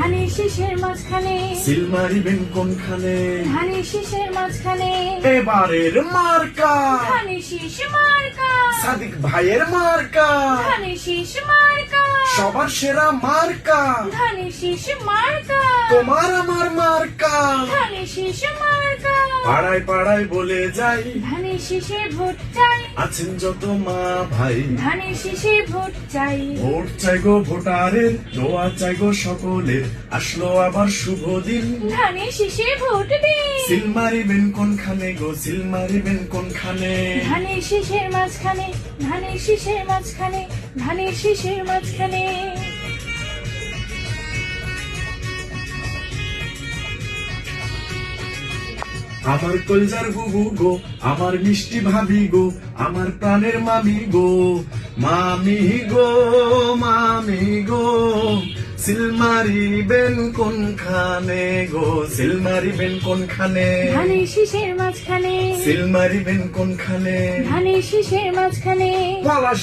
ধানের শীষের মাঝখানে সিল মারিবেন কোনখানে ধানের শীষের মাঝখানে এবারের মার্কা ধানের শীষ মার্কা সাদিক ভাইয়ের মার্কা ধানের শীষ মার্কা সবার সেরা মার্কা ধানের শীষ মার্কা তোমার আমার মার্কা ধানের শীষ মার্কা পাড়ায় পাড়ায় বলে যাই ধানের শীষে ভোট চাই আছেন যত মা ভাই ধানের শীষে ভোট চাই ভোট চাই গো ভোটারের দোয়া চাই গো সকলের আসলো আবার শুভ দিন ধানের শীষে ভোট দিন সিল মারিবেন কোনখানে গো সিল মারিবেন কোনখানে ধানের শীষের মাঝখানে ধানের শীষের মাঝখানে ধানের শীষের মাঝখানে আমার কলজার গুগু গো আমার মিষ্টি ভাবি গো আমার প্রাণের মামি গো মামি গো মামি গো সিল মারিবেন কোনখানে গো সিল মারিবেন কোনখানে ধানের শীষের মাঝখানে সিল মারিবেন কোনখানে ধানের শীষের মাঝখানে পলাশ